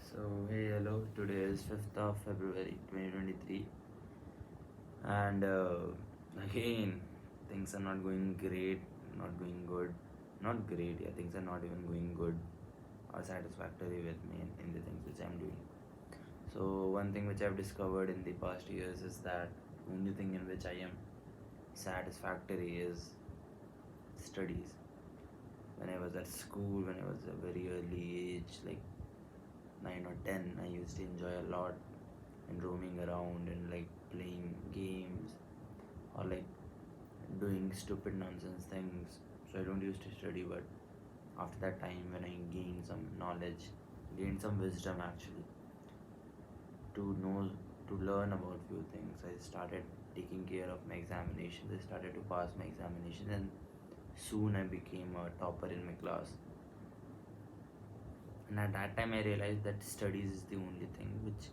So, hey, hello. Today is 5th of February 2023, and again, things are not going great, not going good, not great. Yeah, things are not even going good or satisfactory with me in the things which I'm doing. So, one thing which I've discovered in the past years is that only thing in which I am satisfactory is studies. When I was at school, when I was a very early age, like 9 or 10, I used to enjoy a lot and roaming around and like playing games or like doing stupid nonsense things. So I don't used to study, but after that time, when I gained some knowledge, gained some wisdom actually to know to learn about few things, I started taking care of my examinations. I started to pass my examinations, and soon I became a topper in my class. And at that time, I realized that studies is the only thing which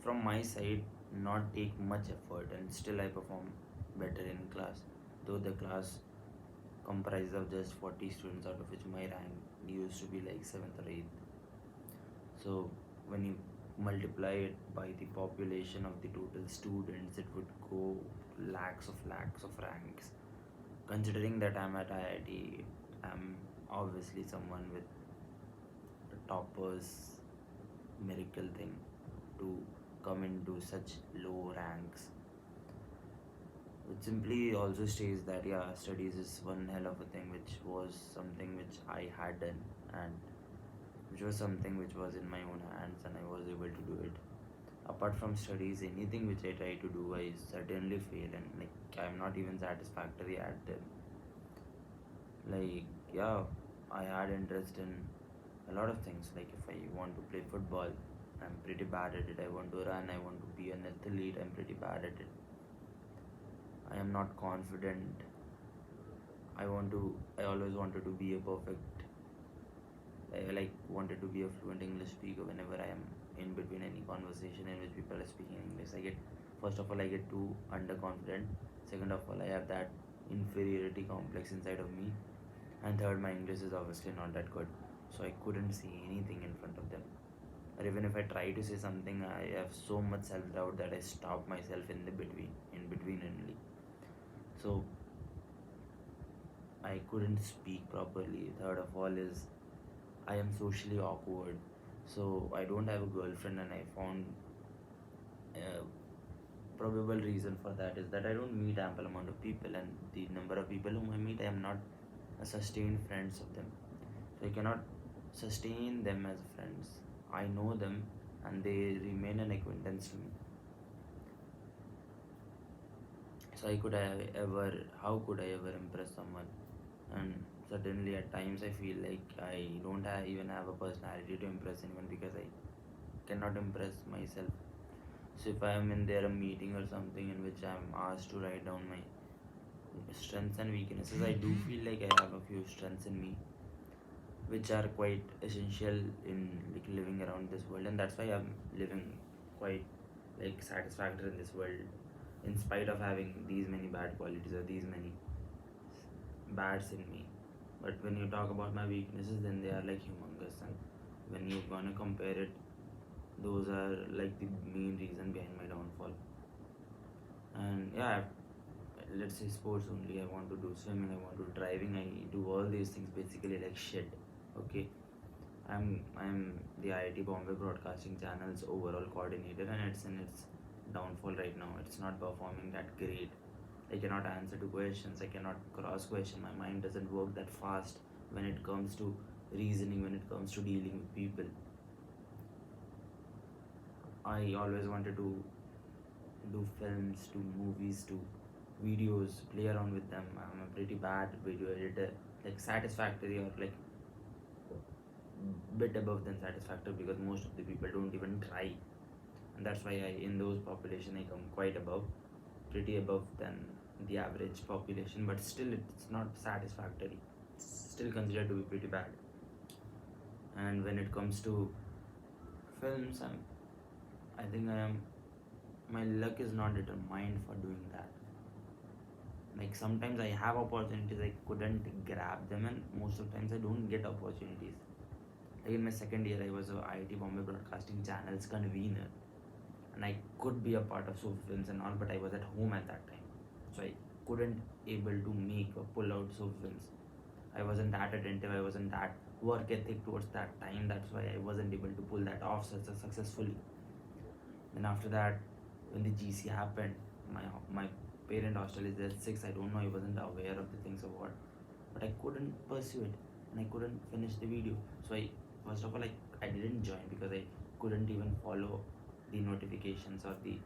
from my side not take much effort, and still I perform better in class, though the class comprised of just 40 students, out of which my rank used to be like 7th or 8th. So when you multiply it by the population of the total students, it would go lakhs of ranks. Considering that I'm at IIT, I'm obviously someone with the toppers miracle thing to come into such low ranks, which simply also states that yeah, studies is one hell of a thing, which was something which I had done, and which was something which was in my own hands, and I was able to do it. Apart from studies, anything which I try to do, I certainly fail, and like I'm not even satisfactory at them. Like yeah, I had interest in a lot of things. Like if I want to play football, I'm pretty bad at it. I want to run, I want to be an athlete, I'm pretty bad at it. I am not confident. I always wanted to be a perfect, I like wanted to be a fluent English speaker whenever I am in between any conversation in which people are speaking English. First of all, I get too underconfident. Second of all, I have that inferiority complex inside of me. And third, my English is obviously not that good. So I couldn't say anything in front of them. Or even if I try to say something, I have so much self doubt that I stop myself in between only. So I couldn't speak properly. Third of all is I am socially awkward. So I don't have a girlfriend, and I found a probable reason for that is that I don't meet ample amount of people, and the number of people whom I meet, I am not a sustained friends of them. So I cannot sustain them as friends. I know them, and they remain an acquaintance to me. So how could I ever impress someone? And certainly at times I feel like I don't even have a personality to impress anyone, because I cannot impress myself. So if I am in there a meeting or something in which I am asked to write down my strengths and weaknesses, I do feel like I have a few strengths in me which are quite essential in like living around this world, and that's why I'm living quite like satisfactory in this world, in spite of having these many bad qualities or these many bads in me. But when you talk about my weaknesses, then they are like humongous, and when you gonna compare it, those are like the main reason behind my downfall. And yeah, let's say sports only. I want to do swimming, I want to do driving, I do all these things basically like shit. Okay, I'm the IIT Bombay Broadcasting Channel's overall coordinator, and it's in its downfall right now. It's not performing that great. I cannot answer to questions. I cannot cross question. My mind doesn't work that fast when it comes to reasoning, when it comes to dealing with people. I always wanted to do films, do movies, do videos, play around with them. I'm a pretty bad video editor, like satisfactory or like bit above than satisfactory, because most of the people don't even try, and that's why in those population I come quite above, pretty above than the average population, but still it's not satisfactory. It's still considered to be pretty bad. And when it comes to films, I think I am my luck is not determined for doing that. Like sometimes I have opportunities, I couldn't grab them, and most of the times I don't get opportunities. Like in my second year, I was a IIT Bombay Broadcasting Channel's convener, and I could be a part of Soap Films and all, but I was at home at that time, so I couldn't able to make or pull out Soap Films. I wasn't that attentive. I wasn't that work ethic towards that time. That's why I wasn't able to pull that off successfully. Then after that, when the GC happened, my parent hostel is there 6. I don't know. I wasn't aware of the things of what, but I couldn't pursue it, and I couldn't finish the video. So I first of all I didn't join because I couldn't even follow the notifications or the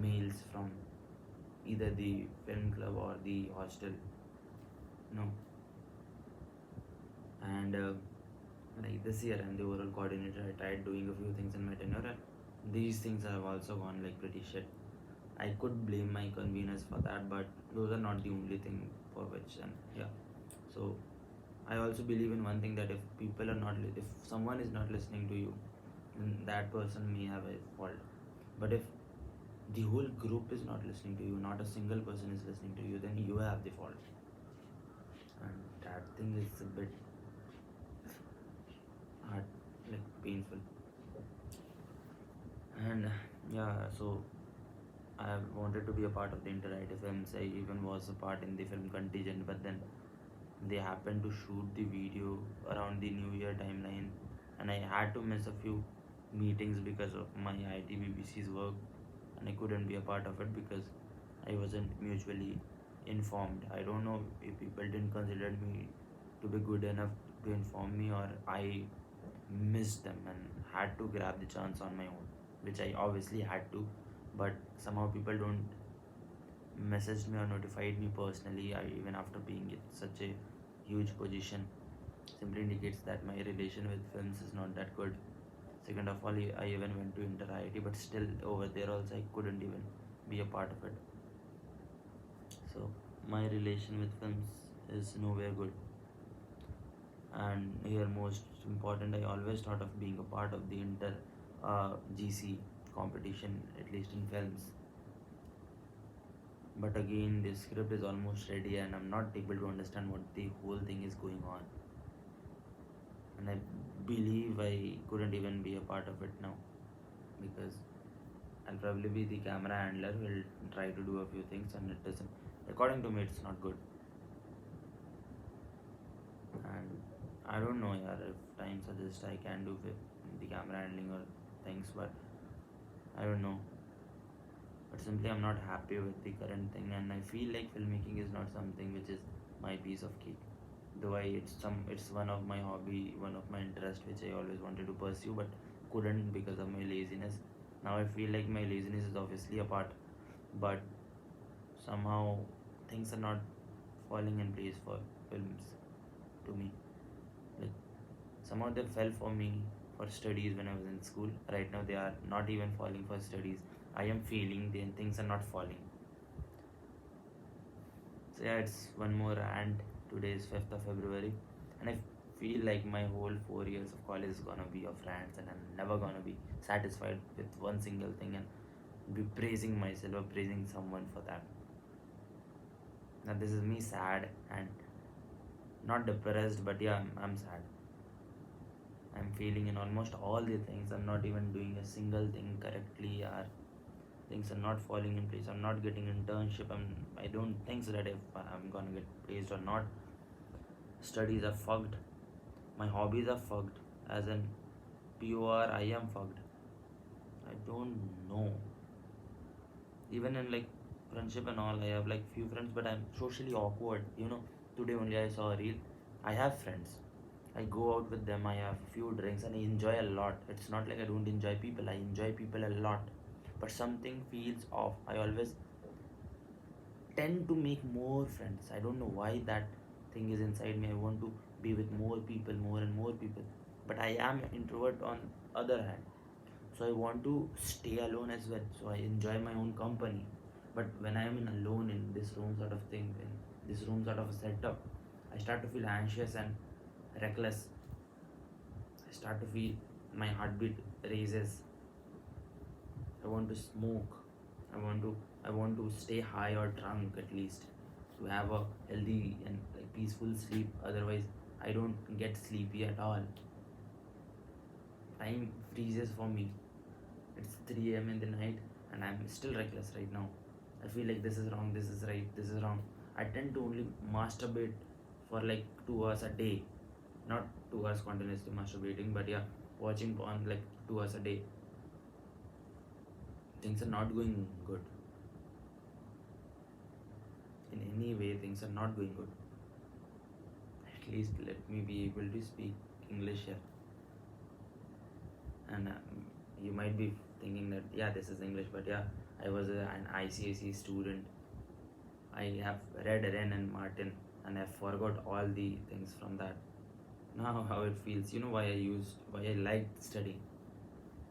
mails from either the film club or the hostel. No, and like this year I'm the overall coordinator. I tried doing a few things in my tenure, and these things have also gone like pretty shit. I could blame my conveners for that, but those are not the only thing for which. And yeah, so I also believe in one thing, that if people are not if someone is not listening to you, then that person may have a fault. But if the whole group is not listening to you, not a single person is listening to you, then you have the fault. And that thing is a bit hard, like painful. And yeah, so I wanted to be a part of the interactive films. I even was a part in the film contingent, but then they happened to shoot the video around the New Year timeline, and I had to miss a few meetings because of my ITBBC's work, and I couldn't be a part of it because I wasn't mutually informed. I don't know if people didn't consider me to be good enough to inform me, or I missed them and had to grab the chance on my own, which I obviously had to, but somehow people don't messaged me or notified me personally. I, even after being in such a huge position, simply indicates that my relation with films is not that good. Second of all, I even went to Inter IIT, but still over there also I couldn't even be a part of it. So my relation with films is nowhere good. And here, most important, I always thought of being a part of the Inter GC competition, at least in films. But again, the script is almost ready, and I'm not able to understand what the whole thing is going on. And I believe I couldn't even be a part of it now, because I'll probably be the camera handler, will try to do a few things, and it doesn't, according to me, it's not good. And I don't know, yeah, if time suggests I can do the camera handling or things, but I don't know. But simply I'm not happy with the current thing, and I feel like filmmaking is not something which is my piece of cake. Though it's one of my hobby, one of my interest which I always wanted to pursue, but couldn't because of my laziness. Now I feel like my laziness is obviously a part, but somehow things are not falling in place for films to me. Like somehow they fell for me for studies when I was in school. Right now they are not even falling for studies. I am failing, then things are not falling. So yeah, it's one more rant. Today is 5th of February, and I feel like my whole 4 years of college is gonna be of rants, and I'm never gonna be satisfied with one single thing and be praising myself or praising someone for that. Now this is me sad and not depressed, but yeah, I'm sad. I'm failing in almost all the things. I'm not even doing a single thing correctly, or things are not falling in place. I'm not getting internship. I don't think so that if I'm gonna get placed or not. Studies are fucked. My hobbies are fucked. As in POR, I am fucked. I don't know. Even in like friendship and all, I have like few friends, but I'm socially awkward. Today only I saw a reel. I have friends. I go out with them. I have few drinks and I enjoy a lot. It's not like I don't enjoy people. I enjoy people a lot. But something feels off. I always tend to make more friends. I don't know why that thing is inside me. I want to be with more people, more and more people. But I am introvert on other hand. So I want to stay alone as well. So I enjoy my own company. But when I am in alone in this room sort of thing, in this room sort of a setup, I start to feel anxious and reckless. I start to feel my heartbeat raises. I want to smoke. I want to stay high or drunk at least to have a healthy and like peaceful sleep. Otherwise, I don't get sleepy at all. Time freezes for me. It's 3 a.m. in the night and I'm still reckless right now. I feel like this is wrong, this is right, this is wrong. I tend to only masturbate for like 2 hours a day. Not 2 hours continuously masturbating, but yeah, watching porn like 2 hours a day. Things are not going good. In any way, things are not going good. At least let me be able to speak English here. And you might be thinking that, yeah, this is English, but yeah, I was an ICSE student. I have read Ren and Martin and I forgot all the things from that. Now, how it feels, you know why I liked studying?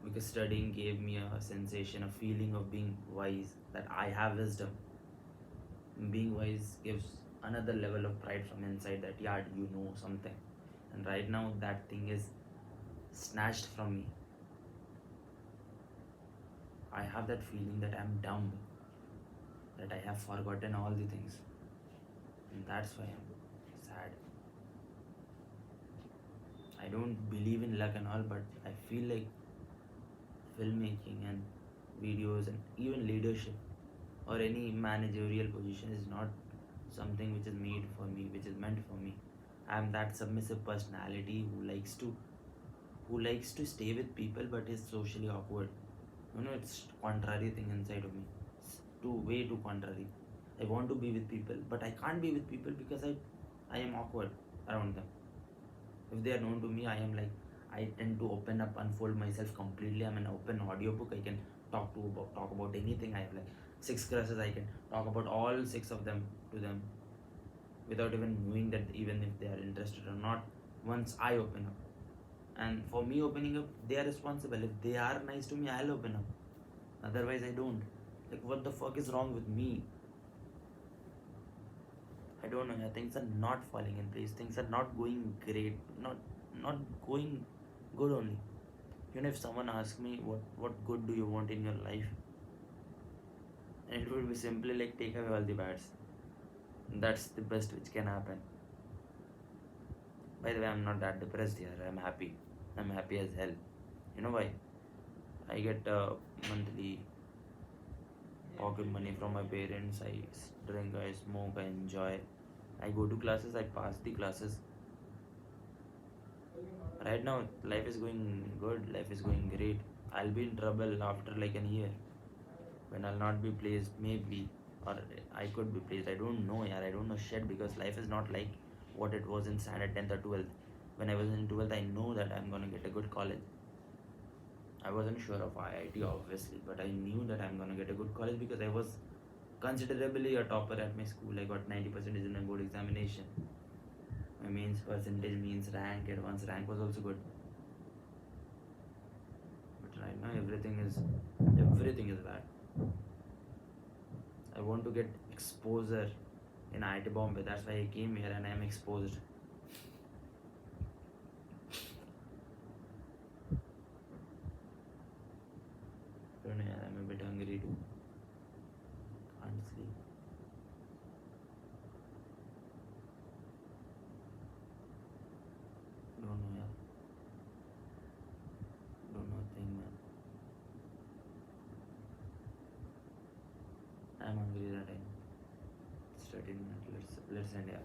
Because studying gave me a sensation, a feeling of being wise, that I have wisdom. Being wise gives another level of pride from inside, that, yeah, you know something. And right now, that thing is snatched from me. I have that feeling that I'm dumb, that I have forgotten all the things. And that's why I'm sad. I don't believe in luck and all, but I feel like filmmaking and videos and even leadership or any managerial position is not something which is made for me, which is meant for me. I'm that submissive personality who likes to stay with people but is socially awkward. It's contrary thing inside of me. It's way too contrary. I want to be with people, but I can't be with people because I am awkward around them. If they are known to me, I tend to open up, unfold myself completely. I'm an open audiobook. I can talk about anything. I have like six crushes. I can talk about all six of them to them without even knowing that even if they are interested or not. Once I open up, and for me opening up, they are responsible. If they are nice to me, I'll open up. Otherwise, I don't. Like, what the fuck is wrong with me? I don't know. Yeah, things are not falling in place. Things are not going great. Not going good only. If someone asks me what good do you want in your life, and it would be simply like take away all the bads. That's the best which can happen. By the way, I'm not that depressed here. I'm happy. I'm happy as hell. You know why? I get monthly pocket money from my parents. I drink, I smoke, I enjoy. I go to classes, I pass the classes. Right now, life is going good, life is going great. I'll be in trouble after like a year when I'll not be placed, maybe, or I could be placed. I don't know, yeah, I don't know shit, because life is not like what it was in standard 10th or 12th. When I was in 12th, I know that I'm gonna get a good college. I wasn't sure of IIT obviously, but I knew that I'm gonna get a good college because I was considerably a topper at my school. I got 90% in my board examination. My mains percentage, means rank, advanced rank was also good. But right now everything is bad. I want to get exposure in IIT Bombay. That's why I came here and I am exposed. Don't know, I'm a bit hungry too. Can't sleep. Don't know, yeah. Don't know a thing, man. I'm hungry that time. It's 13 minutes. Let's end, yeah.